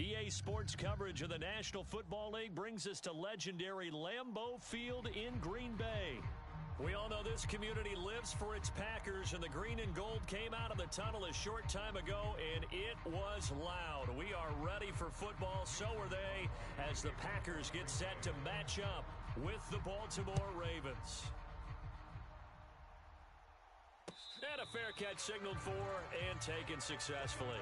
EA Sports coverage of the National Football League brings us to legendary Lambeau Field in Green Bay. We all know this community lives for its Packers, and the green and gold came out of the tunnel a short time ago, and it was loud. We are ready for football, so are they, as the Packers get set to match up with the Baltimore Ravens. And a fair catch signaled for and taken successfully.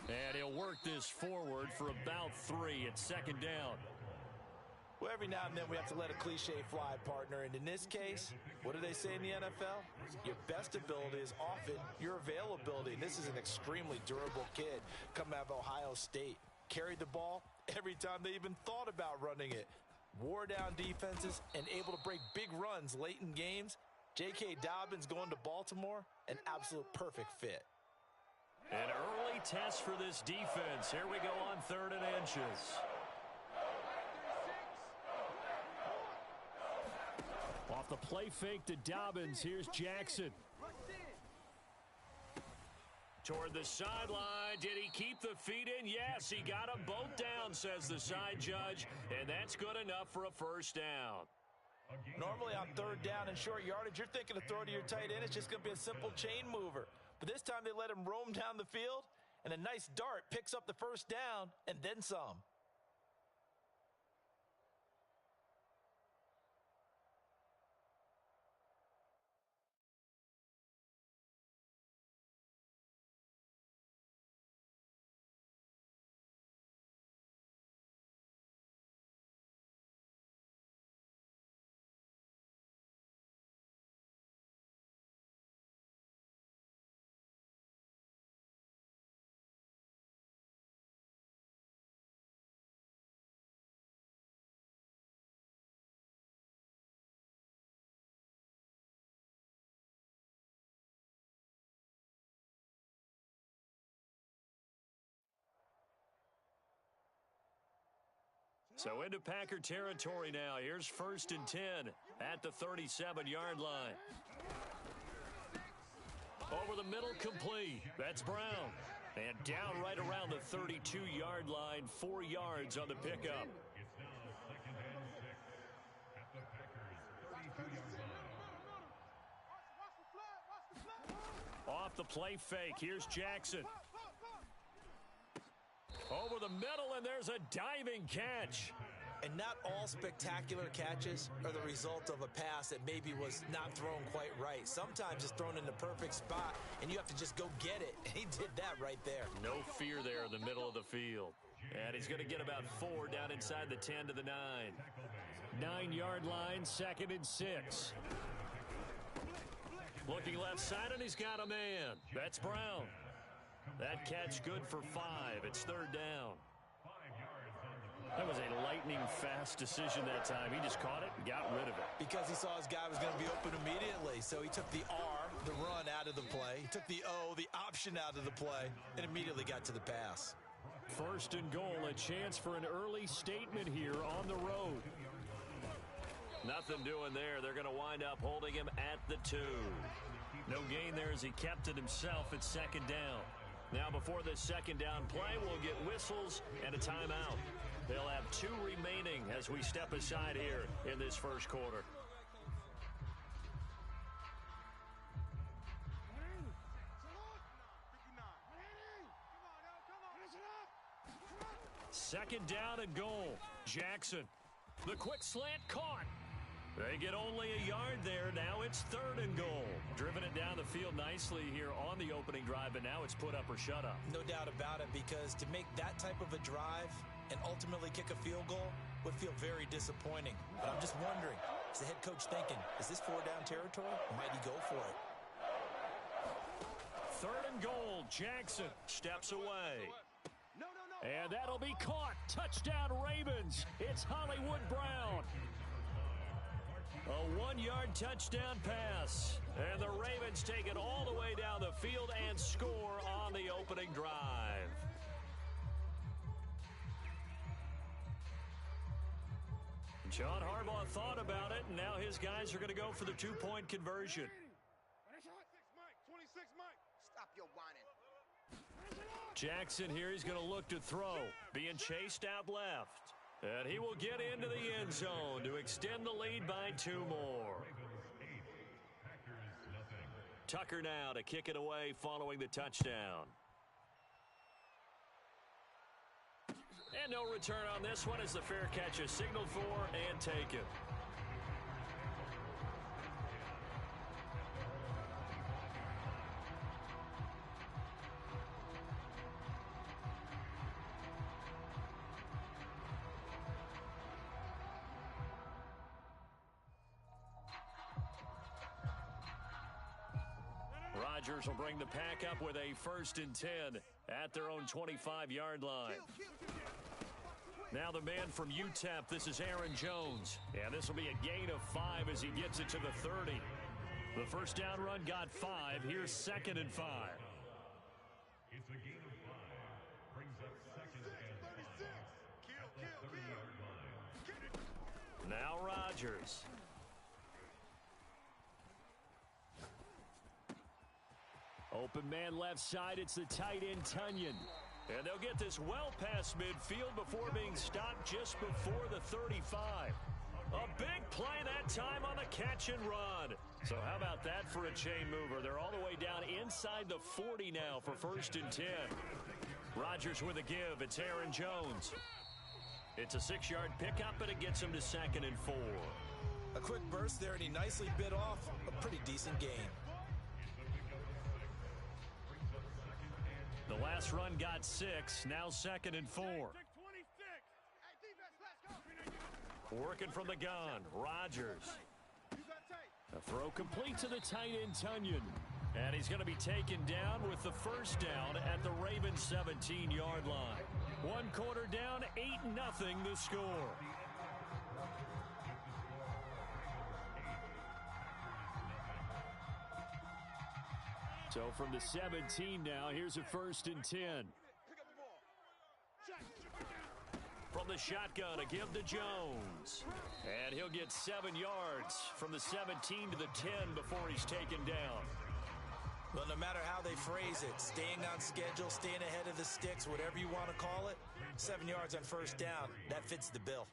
And he'll work this forward for about 3 at second down. Well, every now and then we have to let a cliche fly, partner. And in this case, what do they say in the NFL? Your best ability is often your availability. And this is an extremely durable kid coming out of Ohio State. Carried the ball every time they even thought about running it. Wore down defenses and able to break big runs late in games J.K. Dobbins going to Baltimore, an absolute perfect fit. An early test for this defense. Here we go on 3rd and inches. Off the play fake to Dobbins, here's Jackson. Toward the sideline, did he keep the feet in? Yes, he got them both down, says the side judge, and that's good enough for a first down. Normally on 3rd down and short yardage, you're thinking to throw to your tight end. It's just going to be a simple chain mover. But this time they let him roam down the field, and a nice dart picks up the first down and then some. So into Packer territory now. Here's 1st and 10 at the 37-yard line. Over the middle, complete. That's Brown. And down right around the 32-yard line, 4 yards on the pickup. Off the play fake, here's Jackson. Over the middle, and there's a diving catch. And not all spectacular catches are the result of a pass that maybe was not thrown quite right. Sometimes it's thrown in the perfect spot, and you have to just go get it. And he did that right there. No fear there in the middle of the field. And he's going to get about 4 down inside the 10 to the 9. 9-yard line, 2nd and 6. Looking left side, and he's got a man. That's Brown. That catch good for 5. It's 3rd down. That was a lightning-fast decision that time. He just caught it and got rid of it. Because he saw his guy was going to be open immediately. So he took the R, the run, out of the play. He took the O, the option, out of the play, and immediately got to the pass. 1st and goal, a chance for an early statement here on the road. Nothing doing there. They're going to wind up holding him at the 2. No gain there as he kept it himself at 2nd down. Now before this 2nd down play, we'll get whistles and a timeout. They'll have 2 remaining as we step aside here in this 1st quarter. Second down and goal. Jackson. The quick slant caught. They get only a yard there. Now it's 3rd and goal. Driven it down the field nicely here on the opening drive, but now it's put up or shut up. No doubt about it, because to make that type of a drive and ultimately kick a field goal would feel very disappointing. But I'm just wondering, is the head coach thinking, is this 4-down territory? Might he go for it? 3rd and goal. Jackson steps away. And that'll be caught. Touchdown, Ravens. It's Hollywood Brown. A 1-yard touchdown pass. And the Ravens take it all the way down the field and score on the opening drive. John Harbaugh thought about it, and now his guys are going to go for the 2-point conversion. 26 Mike. Stop your whining. Jackson here, he's going to look to throw. Being chased out left. And he will get into the end zone to extend the lead by 2 more. Tucker now to kick it away following the touchdown. And no return on this one as the fair catch is signaled for and taken. Rodgers will bring the pack up with a 1st and 10 at their own 25-yard line. Now the man from UTEP, this is Aaron Jones. And this will be a gain of 5 as he gets it to the 30. The first down run got 5. Here's 2nd and 5. It's a gain of 5. Brings up 2nd and 5. At the 30-yard line. Now Rodgers. Open man left side. It's the tight end, Tunyon. And they'll get this well past midfield before being stopped just before the 35. A big play that time on the catch and run. So how about that for a chain mover? They're all the way down inside the 40 now for 1st and 10. Rodgers with a give. It's Aaron Jones. It's a 6-yard pickup, and it gets him to 2nd and 4. A quick burst there, and he nicely bit off a pretty decent gain. The last run got 6. Now 2nd and 4. Working from the gun. Rodgers. A throw complete to the tight end, Tunyon. And he's going to be taken down with the first down at the Ravens' 17-yard line. 1 quarter down, 8-0 the score. So from the 17 now, here's a 1st and 10. From the shotgun, a give to Jones. And he'll get 7 yards from the 17 to the 10 before he's taken down. Well, no matter how they phrase it, staying on schedule, staying ahead of the sticks, whatever you want to call it, 7 yards on first down, that fits the bill.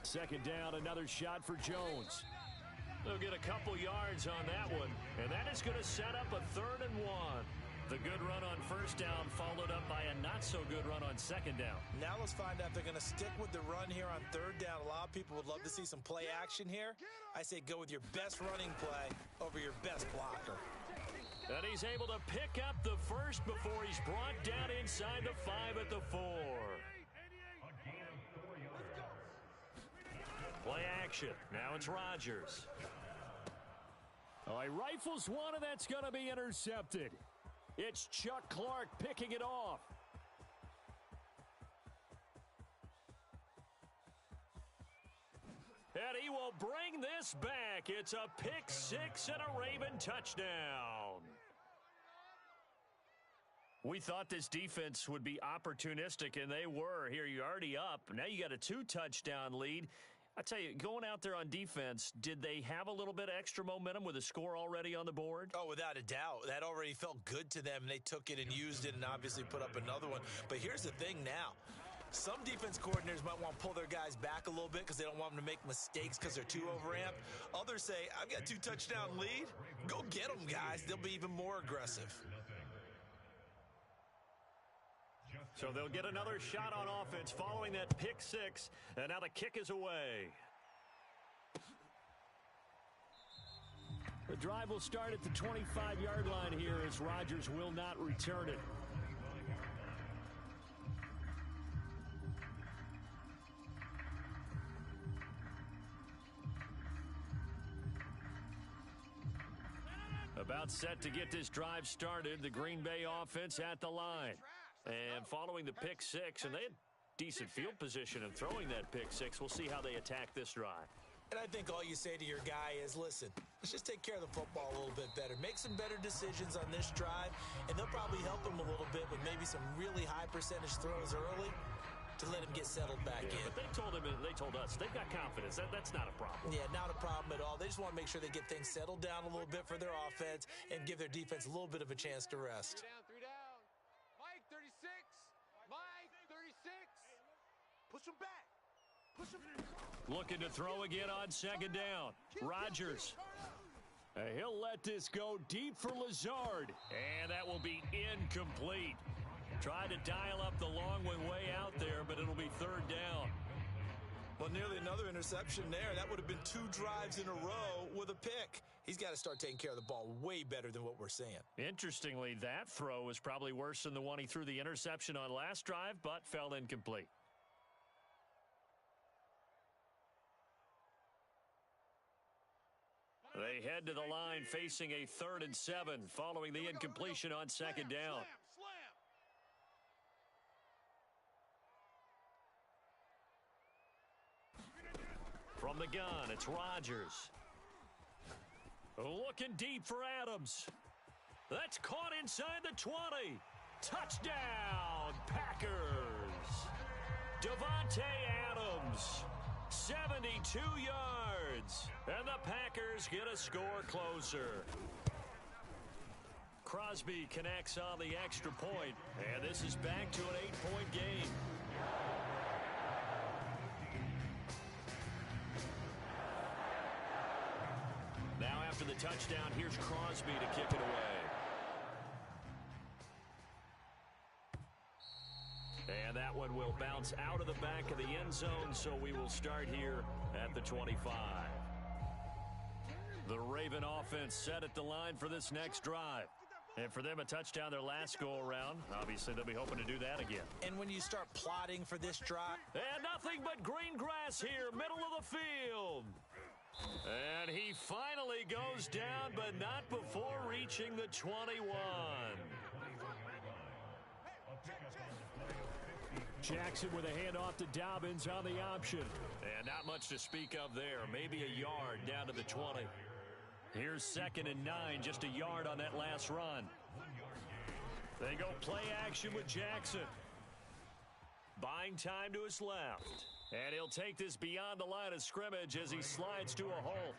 2nd down, another shot for Jones. They'll get a couple yards on that one, and that is going to set up a 3rd and 1. The good run on first down followed up by a not-so-good run on 2nd down. Now let's find out if they're going to stick with the run here on 3rd down. A lot of people would love to see some play action here. I say go with your best running play over your best blocker. And he's able to pick up the first before he's brought down inside the 5 at the 4. Play action. Now it's Rodgers. Oh, he rifles one, and that's going to be intercepted. It's Chuck Clark picking it off. And he will bring this back. It's a pick 6 and a Raven touchdown. We thought this defense would be opportunistic, and they were. Here, you're already up. Now you got a 2-touchdown lead. I tell you, going out there on defense, did they have a little bit of extra momentum with a score already on the board? Oh, without a doubt. That already felt good to them. They took it and used it and obviously put up another one. But here's the thing now. Some defense coordinators might want to pull their guys back a little bit because they don't want them to make mistakes because they're too overamped. Others say, I've got a 2-touchdown lead. Go get them, guys. They'll be even more aggressive. So they'll get another shot on offense following that pick 6, and now the kick is away. The drive will start at the 25-yard line here as Rodgers will not return it. About set to get this drive started, the Green Bay offense at the line. And following the pick 6, and they had decent field position in throwing that pick 6. We'll see how they attack this drive. And I think all you say to your guy is, listen, let's just take care of the football a little bit better. Make some better decisions on this drive, and they'll probably help him a little bit with maybe some really high percentage throws early to let him get settled back in. But they told us they've got confidence. That's not a problem. Yeah, not a problem at all. They just want to make sure they get things settled down a little bit for their offense and give their defense a little bit of a chance to rest. 3 down. Mike, 36. Mike, 36. Push him back. Push him. Looking to throw again on 2nd down. Rodgers. He'll let this go deep for Lazard. And that will be incomplete. Tried to dial up the long one way out there, but it'll be 3rd down. Well, nearly another interception there. That would have been 2 drives in a row with a pick. He's got to start taking care of the ball way better than what we're seeing. Interestingly, that throw was probably worse than the one he threw the interception on last drive, but fell incomplete. They head to the line facing a 3rd and 7 following the incompletion on 2nd down. From the gun, it's Rodgers. Looking deep for Adams. That's caught inside the 20. Touchdown, Packers. Davante Adams, 72 yards. And the Packers get a score closer. Crosby connects on the extra point, and this is back to an 8-point game. Now after the touchdown, here's Crosby to kick it away. And that one will bounce out of the back of the end zone, so we will start here at the 25. The Raven offense set at the line for this next drive. And for them, a touchdown their last go-around. Obviously, they'll be hoping to do that again. And when you start plotting for this drive... And nothing but green grass here, middle of the field. And he finally goes down, but not before reaching the 21. Jackson with a handoff to Dobbins on the option. And not much to speak of there. Maybe a yard down to the 20. Here's 2nd and 9, just a yard on that last run. They go play action with Jackson. Buying time to his left. And he'll take this beyond the line of scrimmage as he slides to a halt.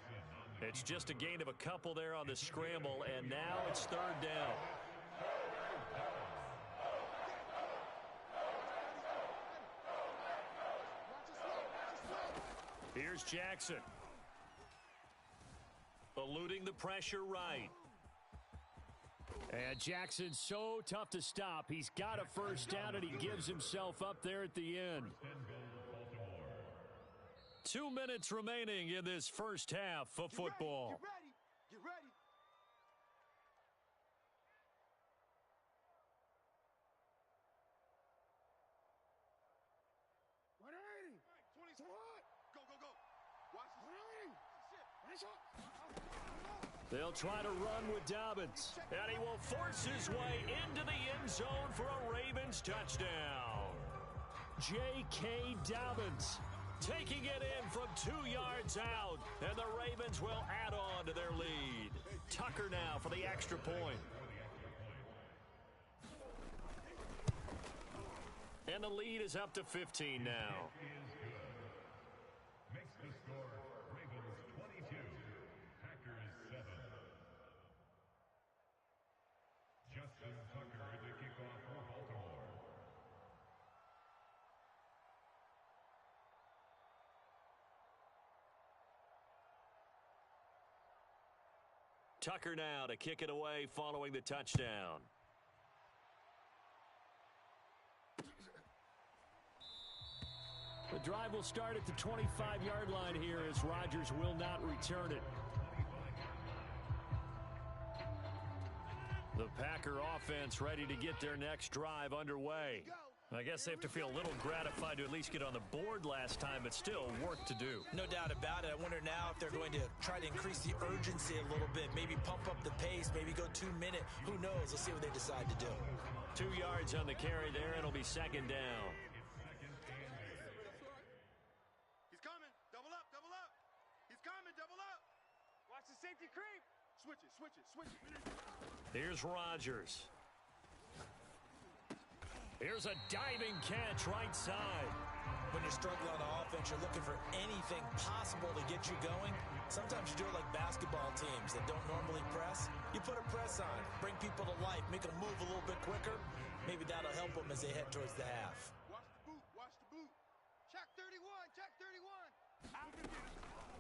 It's just a gain of a couple there on the scramble, and now it's 3rd down. Here's Jackson. Eluding the pressure right. And Jackson's so tough to stop. He's got a first down, and he gives himself up there at the end. 2 minutes remaining in this first half of football. Get ready. Get ready. They'll try to run with Dobbins, and he will force his way into the end zone for a Ravens touchdown. J.K. Dobbins taking it in from 2 yards out, and the Ravens will add on to their lead. Tucker now for the extra point. And the lead is up to 15 now. Makes the score Ravens 22, Packers 7. Justin Tucker to kick off for Baltimore. Tucker now to kick it away following the touchdown. The drive will start at the 25-yard line here as Rodgers will not return it. The Packer offense ready to get their next drive underway. I guess they have to feel a little gratified to at least get on the board last time, but still work to do. No doubt about it. I wonder now if they're going to try to increase the urgency a little bit, maybe pump up the pace, maybe go 2 minute. Who knows? Let's see what they decide to do. 2 yards on the carry there. It'll be 2nd down. He's coming. Double up. Double up. He's coming. Double up. Watch the safety creep. Switch it. Switch it. Switch it. Here's Rodgers. Here's a diving catch right side. When you're struggling on offense, you're looking for anything possible to get you going. Sometimes you do it like basketball teams that don't normally press. You put a press on, bring people to life, make them move a little bit quicker. Maybe that'll help them as they head towards the half. Watch the boot. Watch the boot. Check 31. Check 31.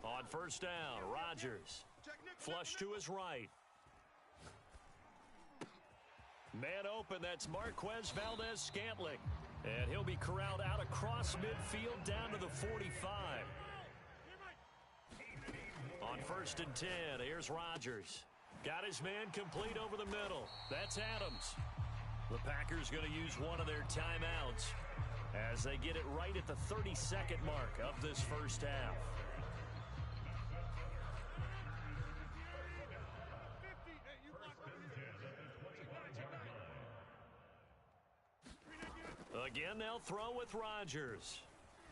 On first down, Rodgers. Flush to his right. Man open, that's Marquez Valdez-Scantling. And he'll be corralled out across midfield down to the 45. On 1st and 10, here's Rodgers. Got his man complete over the middle. That's Adams. The Packers going to use one of their timeouts as they get it right at the 32nd mark of this first half. Again, they'll throw with Rodgers.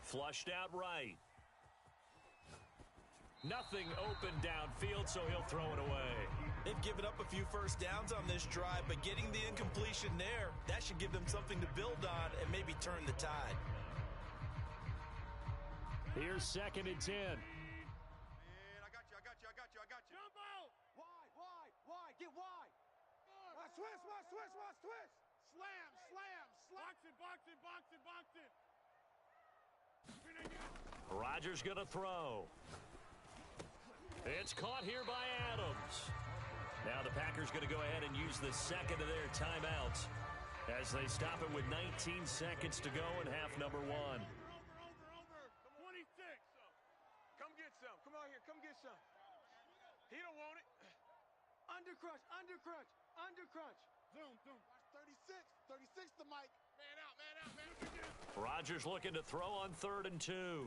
Flushed out right. Nothing open downfield, so he'll throw it away. They've given up a few first downs on this drive, but getting the incompletion there, that should give them something to build on and maybe turn the tide. Here's 2nd and 10. Man, I got you. Jump out! Wide, get wide. Watch twist. Slam. Box it. Rodgers going to throw. It's caught here by Adams. Now the Packers going to go ahead and use the second of their timeouts as they stop it with 19 seconds to go in half number 1. Over. 26. Come get some. Come out here. Come get some. He don't want it. Undercrunch. Zoom. Watch 36 to Mike. Man out. Rodgers looking to throw on 3rd and 2.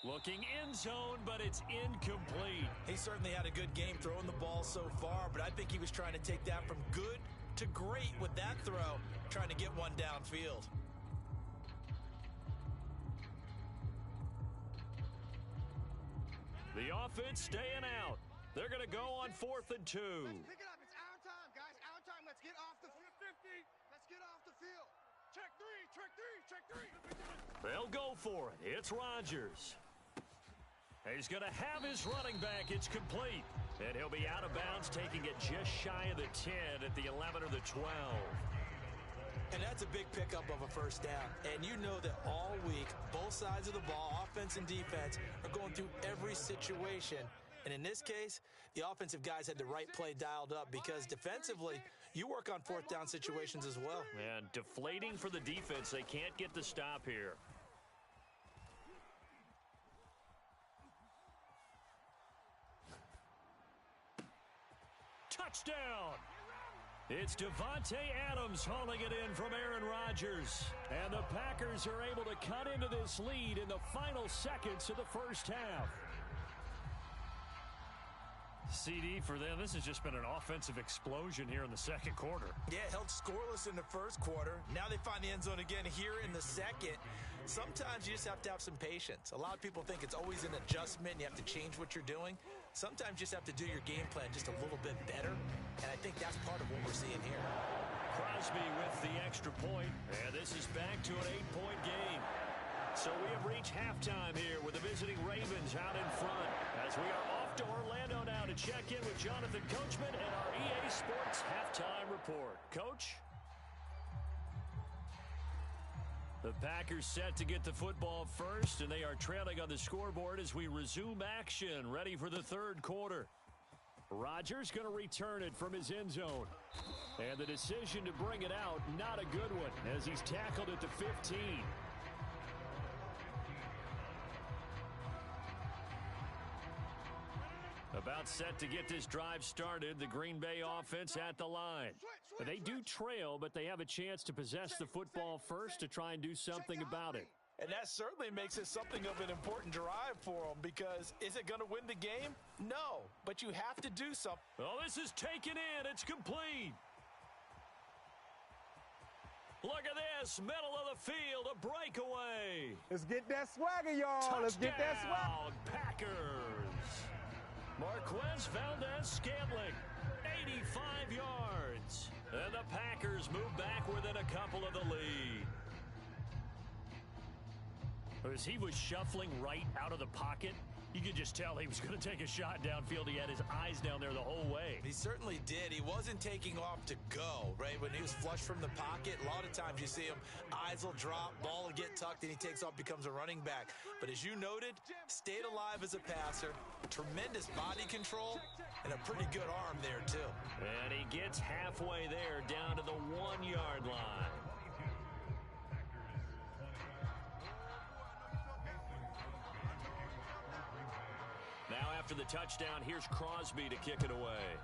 Looking end zone, but it's incomplete. He certainly had a good game throwing the ball so far, but I think he was trying to take that from good to great with that throw, trying to get one downfield. The offense staying out. They're going to go on 4th and 2. Pick it up. It's our time, guys. Our time. Let's get off the 50. Let's get off the field. Check three. They'll go for it. It's Rodgers. He's going to have his running back. It's complete. And he'll be out of bounds, taking it just shy of the 10 at the 11 or the 12. And that's a big pickup of a first down. And you know that all week, both sides of the ball, offense and defense, are going through every situation. And in this case, the offensive guys had the right play dialed up because defensively, you work on 4th down situations as well. And deflating for the defense. They can't get the stop here. Touchdown! It's Davante Adams hauling it in from Aaron Rodgers. And the Packers are able to cut into this lead in the final seconds of the first half. CD for them, this has just been an offensive explosion here in the second quarter. Yeah, held scoreless in the first quarter. Now they find the end zone again here in the second. Sometimes you just have to have some patience. A lot of people think it's always an adjustment. You have to change what you're doing. Sometimes you just have to do your game plan just a little bit better. And I think that's part of what we're seeing here. Crosby with the extra point. And this is back to an 8-point game. So we have reached halftime here with the visiting Ravens out in front. As we are off to Orlando now to check in with Jonathan Coachman and our EA Sports Halftime Report. Coach? The Packers set to get the football first, and they are trailing on the scoreboard as we resume action, ready for the third quarter. Rodgers going to return it from his end zone. And the decision to bring it out, not a good one, as he's tackled at the 15. About set to get this drive started, the Green Bay offense at the line. They do trail, but they have a chance to possess the football first to try and do something about it. And that certainly makes it something of an important drive for them because is it going to win the game? No, but you have to do something. Oh, this is taken in. It's complete. Look at this, middle of the field, a breakaway. Let's get that swagger, y'all. Let's get that swagger. Packers. Marquez Valdez-Scantling, 85 yards. And the Packers move back within a couple of the lead. As he was shuffling right out of the pocket, you could just tell he was going to take a shot downfield. He had his eyes down there the whole way. He certainly did. He wasn't taking off to go, right? When he was flush from the pocket, a lot of times you see him, eyes will drop, ball will get tucked, and he takes off, becomes a running back. But as you noted, stayed alive as a passer, tremendous body control, and a pretty good arm there, too. And he gets halfway there, down to the 1-yard line. Now after the touchdown, here's Crosby to kick it away.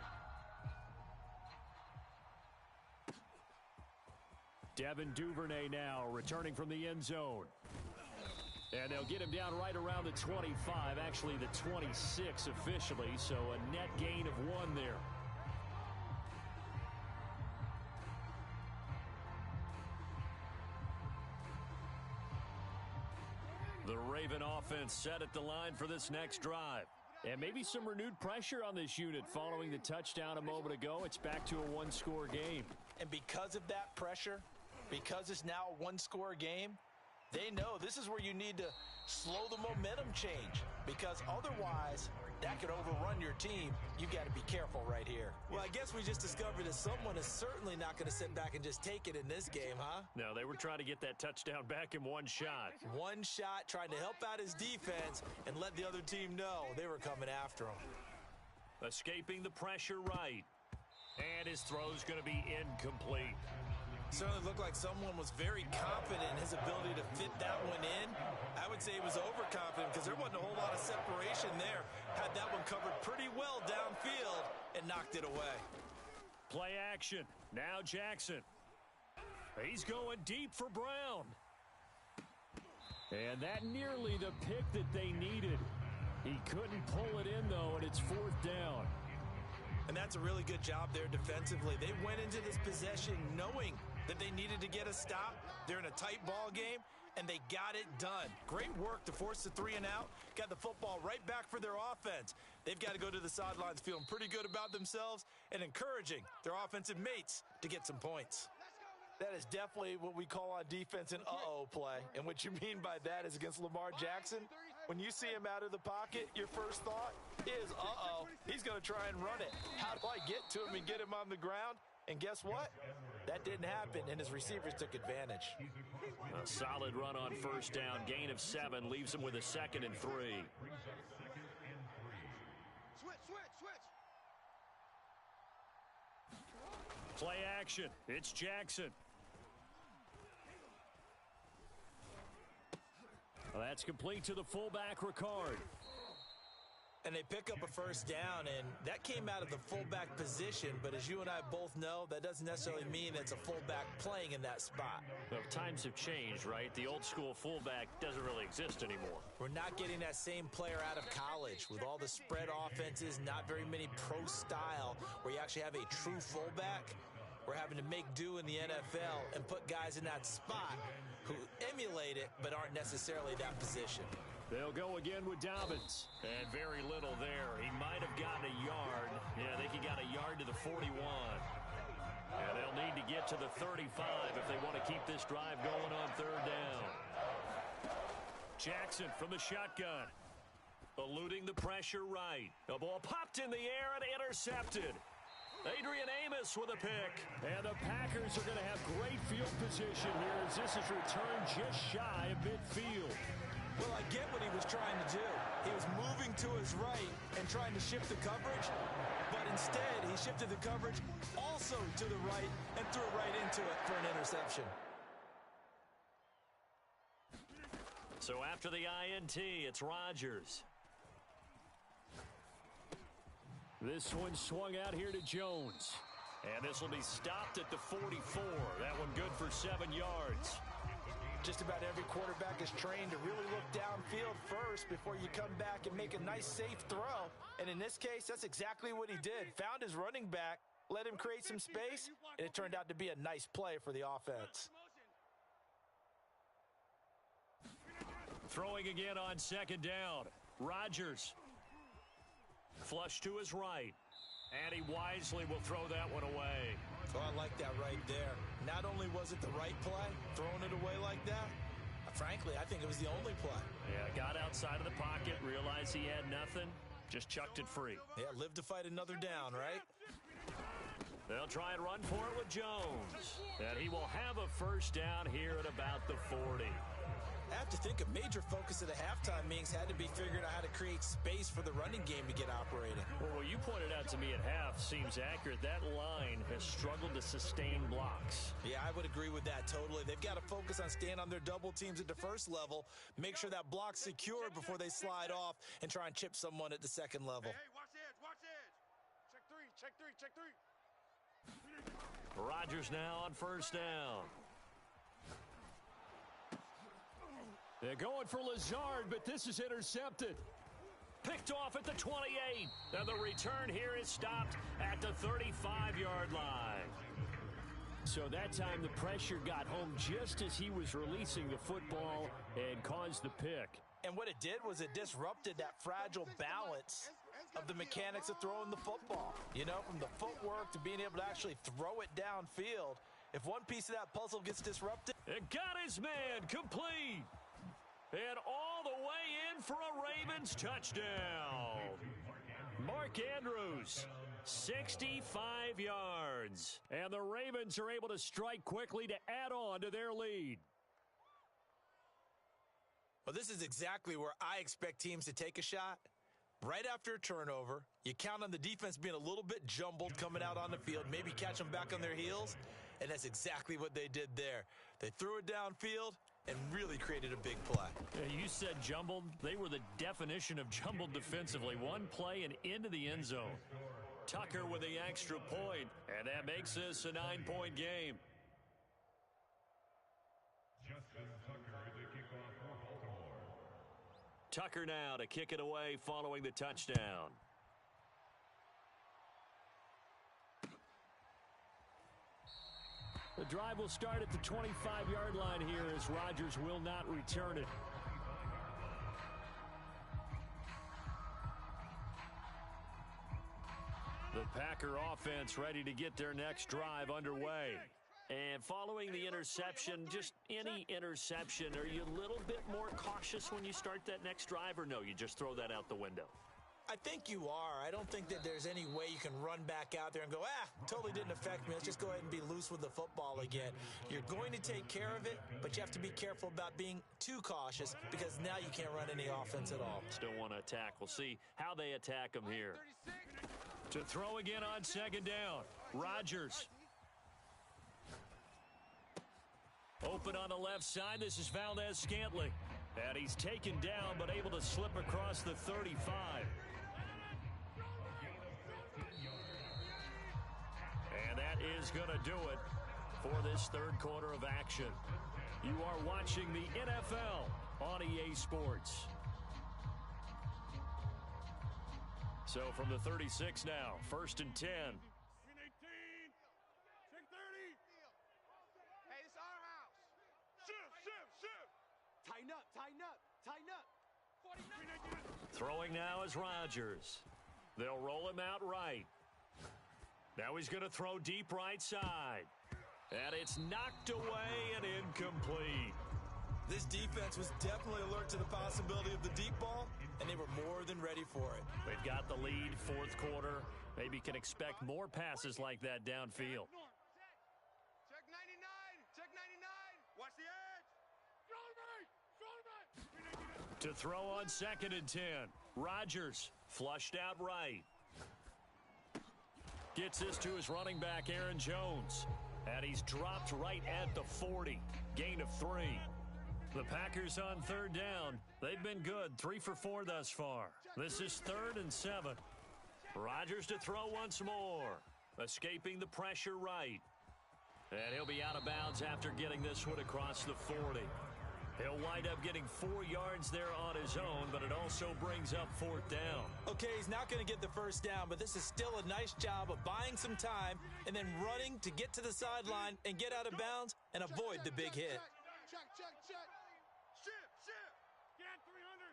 Devin Duvernay now returning from the end zone. And they'll get him down right around the 25, actually the 26 officially, so a net gain of 1 there. The Raven offense set at the line for this next drive. And maybe some renewed pressure on this unit following the touchdown a moment ago. It's back to a one-score game. And because of that pressure, because it's now a one-score game, they know this is where you need to slow the momentum change, because otherwise that could overrun your team. You got to be careful right here. Well, I guess we just discovered that someone is certainly not going to sit back and just take it in this game, huh? No, they were trying to get that touchdown back in one shot. One shot, trying to help out his defense and let the other team know they were coming after him. Escaping the pressure right. And his throw's going to be incomplete. Certainly looked like someone was very confident in his ability to fit that one in. I would say he was overconfident because there wasn't a whole lot of separation there. Had that one covered pretty well downfield and knocked it away. Play action. Now Jackson. He's going deep for Brown. And that nearly the pick that they needed. He couldn't pull it in, though, and it's fourth down. And that's a really good job there defensively. They went into this possession knowing that they needed to get a stop. They're in a tight ball game, and they got it done. Great work to force the 3 and out. Got the football right back for their offense. They've got to go to the sidelines feeling pretty good about themselves and encouraging their offensive mates to get some points. That is definitely what we call on defense an uh-oh play. And what you mean by that is against Lamar Jackson, when you see him out of the pocket, your first thought is, uh-oh, he's going to try and run it. How do I get to him and get him on the ground? And guess what? That didn't happen, and his receivers took advantage. A solid run on first down. Gain of 7 leaves him with a 2nd and 3. Switch. Play action. It's Jackson. Well, that's complete to the fullback, Ricard. And they pick up a first down, and that came out of the fullback position. But as you and I both know, that doesn't necessarily mean it's a fullback playing in that spot. Well, times have changed, right? The old school fullback doesn't really exist anymore. We're not getting that same player out of college with all the spread offenses, not very many pro style where you actually have a true fullback. We're having to make do in the NFL and put guys in that spot who emulate it but aren't necessarily that position. They'll go again with Dobbins. And very little there. He might have gotten a yard. Yeah, I think he got a yard to the 41. And they'll need to get to the 35 if they want to keep this drive going on third down. Jackson from the shotgun. Eluding the pressure right. The ball popped in the air and intercepted. Adrian Amos with a pick. And the Packers are going to have great field position here as this is returned just shy of midfield. Well, I get what he was trying to do. He was moving to his right and trying to shift the coverage, but instead he shifted the coverage also to the right and threw it right into it for an interception. So after the INT, it's Rodgers. This one swung out here to Jones. And this will be stopped at the 44. That one good for 7 yards. Just about every quarterback is trained to really look downfield first before you come back and make a nice, safe throw. And in this case, that's exactly what he did. Found his running back, let him create some space, and it turned out to be a nice play for the offense. Throwing again on second down. Rodgers. Flush to his right. And he wisely will throw that one away. Oh, I like that right there. Not only was it the right play, throwing it away like that, frankly, I think it was the only play. Yeah, got outside of the pocket, realized he had nothing, just chucked it free. Yeah, live to fight another down, right? They'll try and run for it with Jones. And he will have a first down here at about the 40. I have to think a major focus of the halftime meetings had to be figuring out how to create space for the running game to get operating. Well, what you pointed out to me at half seems accurate. That line has struggled to sustain blocks. Yeah, I would agree with that totally. They've got to focus on staying on their double teams at the first level, make sure that block's secure before they slide off and try and chip someone at the second level. Hey, watch edge. Check three. Rodgers now on first down. They're going for Lazard, but this is intercepted. Picked off at the 28. And the return here is stopped at the 35-yard line. So that time the pressure got home just as he was releasing the football and caused the pick. And what it did was it disrupted that fragile balance of the mechanics of throwing the football. You know, from the footwork to being able to actually throw it downfield. If one piece of that puzzle gets disrupted. It got his man complete. And all the way in for a Ravens touchdown. Mark Andrews, 65 yards. And the Ravens are able to strike quickly to add on to their lead. Well, this is exactly where I expect teams to take a shot. Right after a turnover, you count on the defense being a little bit jumbled coming out on the field, maybe catch them back on their heels, and that's exactly what they did there. They threw it downfield and really created a big play. Yeah, you said jumbled. They were the definition of jumbled defensively. One play and into the end zone. Tucker with the extra point, and that makes this a 9-point game. Tucker now to kick it away following the touchdown. The drive will start at the 25-yard line here as Rodgers will not return it. The Packer offense ready to get their next drive underway. And following the interception, just any interception, are you a little bit more cautious when you start that next drive, or no, you just throw that out the window? I think you are. I don't think that there's any way you can run back out there and go, totally didn't affect me. Let's just go ahead and be loose with the football again. You're going to take care of it, but you have to be careful about being too cautious because now you can't run any offense at all. Still want to attack. We'll see how they attack them here. To throw again on second down, Rodgers. Open on the left side. This is Valdez-Scantling. And he's taken down but able to slip across the 35. And that is going to do it for this third quarter of action. You are watching the NFL on EA Sports. So from the 36 now, 1st and 10. Tighten up. Throwing now is Rodgers. They'll roll him out right. Now he's going to throw deep right side. And it's knocked away and incomplete. This defense was definitely alert to the possibility of the deep ball, and they were more than ready for it. They've got the lead, fourth quarter. Maybe can expect more passes like that downfield. Check 99. Check 99. Watch the edge. To throw on 2nd and 10. Rodgers flushed out right. Gets this to his running back, Aaron Jones. And he's dropped right at the 40. Gain of 3. The Packers on 3rd down. They've been good, 3 for 4 thus far. This is 3rd and 7. Rodgers to throw once more. Escaping the pressure right. And he'll be out of bounds after getting this one across the 40. He'll wind up getting 4 yards there on his own, but it also brings up 4th down. Okay, he's not going to get the first down, but this is still a nice job of buying some time and then running to get to the sideline and get out of bounds and avoid the big hit. Check. Ship. Get 300.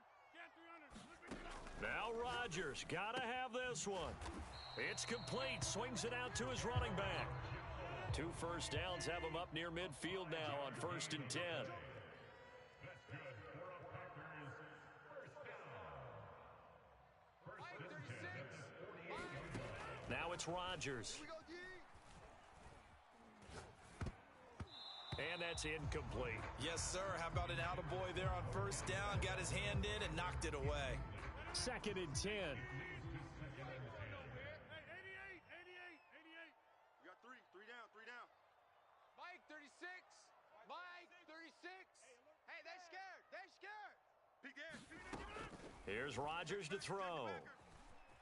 Now Rodgers got to have this one. It's complete. Swings it out to his running back. 2 first downs have him up near midfield now on 1st and 10. Now it's Rodgers. And that's incomplete. Yes, sir. How about an attaboy there on 1st down? Got his hand in and knocked it away. 2nd and 10. 88. You got 3 down. Mike, 36. Mike, 36. Hey, they're scared. Peek there. Here's Rodgers to throw.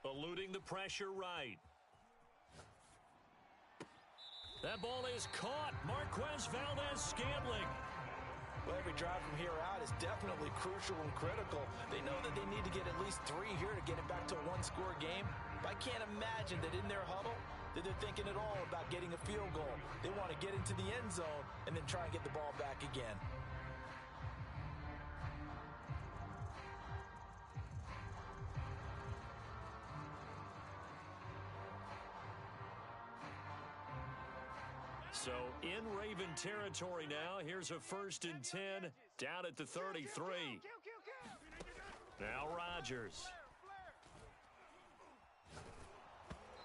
Eluding the pressure right. That ball is caught. Marquez Valdez-Scantling. Well, every drive from here out is definitely crucial and critical. They know that they need to get at least 3 here to get it back to a 1-score game. But I can't imagine that in their huddle that they're thinking at all about getting a field goal. They want want to get into the end zone and then try and get the ball back again. So in Raven territory now, here's a 1st and 10 down at the 33. Now Rodgers.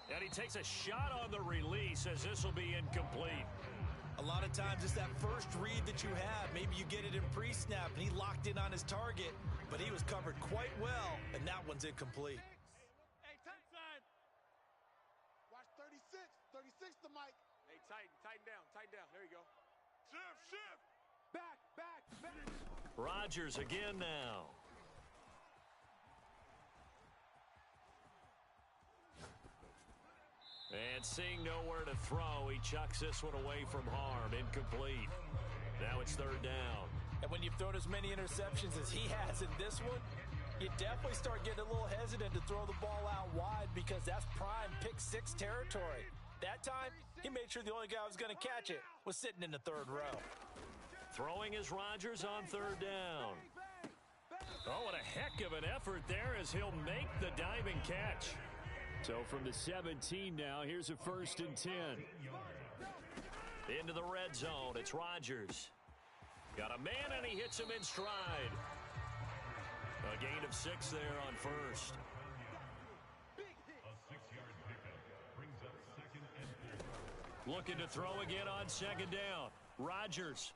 And he takes a shot on the release as this will be incomplete. A lot of times it's that first read that you have. Maybe you get it in pre-snap and he locked in on his target, but he was covered quite well, and that one's incomplete. Hey, tight side. Watch 36. 36 to Mike. Hey, tighten down. There you go. Shift. Back. Rodgers again now. And seeing nowhere to throw, he chucks this one away from harm. Incomplete. Now it's 3rd down. And when you've thrown as many interceptions as he has in this one, you definitely start getting a little hesitant to throw the ball out wide because that's prime pick 6 territory. That time, he made sure the only guy who was going to catch it was sitting in the 3rd row. Throwing is Rodgers on 3rd down. Oh, what a heck of an effort there as he'll make the diving catch. So from the 17 now, here's a 1st and 10. Into the red zone, it's Rodgers. Got a man and he hits him in stride. A gain of 6 there on 1st. Looking to throw again on 2nd down. Rodgers.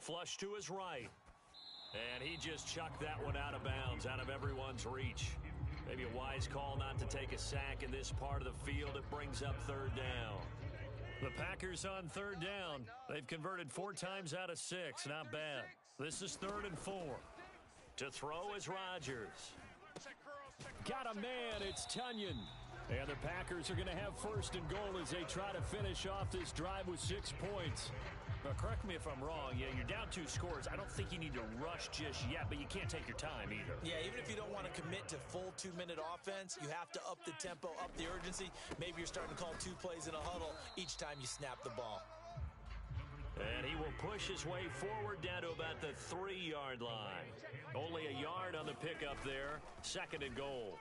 Flush to his right. And he just chucked that one out of bounds, out of everyone's reach. Maybe a wise call not to take a sack in this part of the field. It brings up 3rd down. The Packers on 3rd down. They've converted 4 times out of 6. Not bad. This is 3rd and 4. To throw is Rodgers. Got a man. It's Tunyon. And the Packers are going to have 1st and goal as they try to finish off this drive with 6 points. Now, correct me if I'm wrong. Yeah, you're down 2 scores. I don't think you need to rush just yet, but you can't take your time either. Yeah, even if you don't want to commit to full 2-minute offense, you have to up the tempo, up the urgency. Maybe you're starting to call 2 plays in a huddle each time you snap the ball. And he will push his way forward down to about the 3-yard line. Only a yard on the pickup there. 2nd and goal.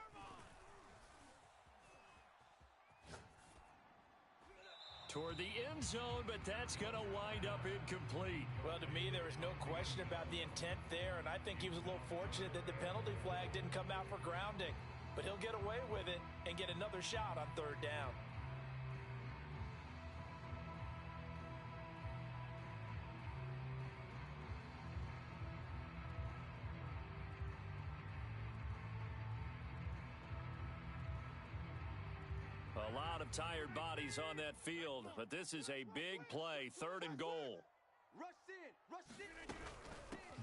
Toward the end zone, but that's going to wind up incomplete. Well, to me, there was no question about the intent there, and I think he was a little fortunate that the penalty flag didn't come out for grounding. But he'll get away with it and get another shot on 3rd down. A lot of tired bodies on that field, but this is a big play. 3rd and goal. Rush in.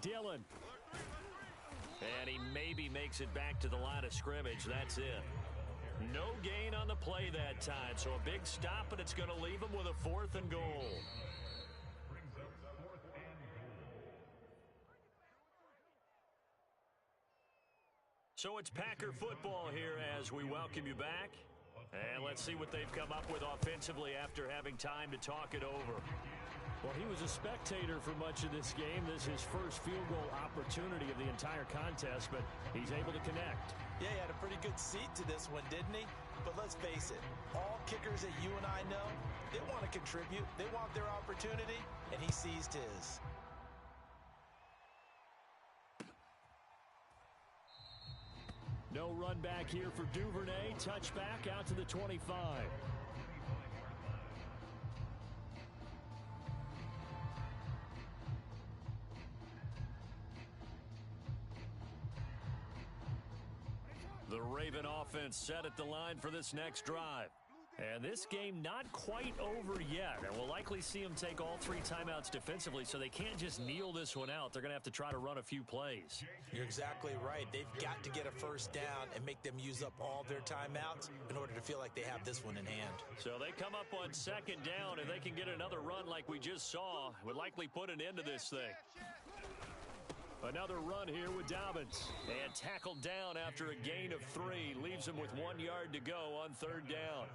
Dillon. And he maybe makes it back to the line of scrimmage. That's it. No gain on the play that time, so a big stop, and it's going to leave him with a 4th and goal. So it's Packer football here as we welcome you back. And let's see what they've come up with offensively after having time to talk it over. Well, he was a spectator for much of this game. This is his first field goal opportunity of the entire contest, but he's able to connect. Yeah, he had a pretty good seat to this one, didn't he? But let's face it, all kickers that you and I know, they want to contribute. They want their opportunity, and he seized his. No run back here for Duvernay. Touchback out to the 25. The Raven offense set at the line for this next drive. And this game not quite over yet. And we'll likely see them take all 3 timeouts defensively, so they can't just kneel this one out. They're going to have to try to run a few plays. You're exactly right. They've got to get a 1st down and make them use up all their timeouts in order to feel like they have this one in hand. So they come up on 2nd down, and they can get another run like we just saw. Would likely put an end to this thing. Another run here with Dobbins. And tackled down after a gain of 3. Leaves him with 1 yard to go on 3rd down.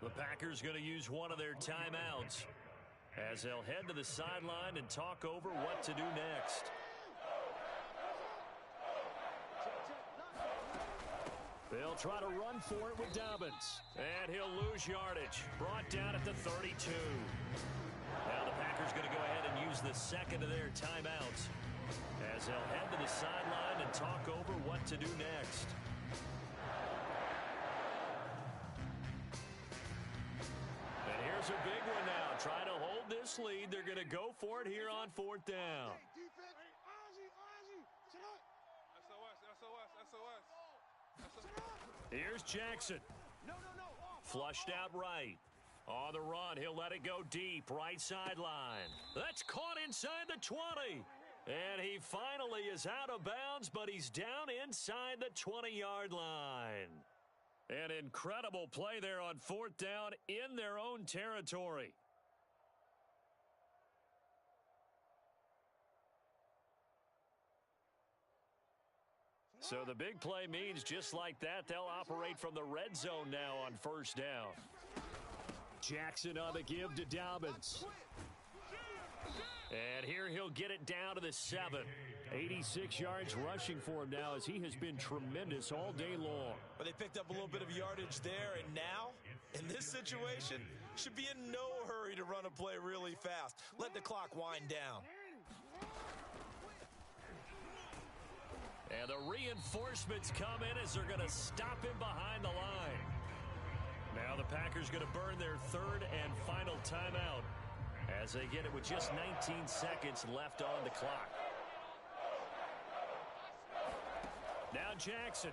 The Packers going to use one of their timeouts as they'll head to the sideline and talk over what to do next. They'll try to run for it with Dobbins. And he'll lose yardage. Brought down at the 32. Now the Packers going to go ahead and use the second of their timeouts as they'll head to the sideline and talk over what to do next. And here's a big one now. Try to hold this lead. They're going to go for it here on 4th down. Here's Jackson. Flushed out right. On the run, he'll let it go deep. Right sideline. That's caught inside the 20. And he finally is out of bounds, but he's down inside the 20-yard line. An incredible play there on 4th down in their own territory. So the big play means just like that, they'll operate from the red zone now on 1st down. Jackson on the give to Dobbins. And here he'll get it down to the 7. 86 yards rushing for him now as he has been tremendous all day long. But they picked up a little bit of yardage there, and now, in this situation, should be in no hurry to run a play really fast. Let the clock wind down. And the reinforcements come in as they're going to stop him behind the line. Now the Packers going to burn their 3rd and final timeout as they get it with just 19 seconds left on the clock. Now Jackson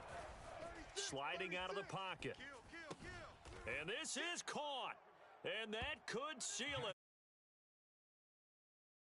sliding out of the pocket. And this is caught. And that could seal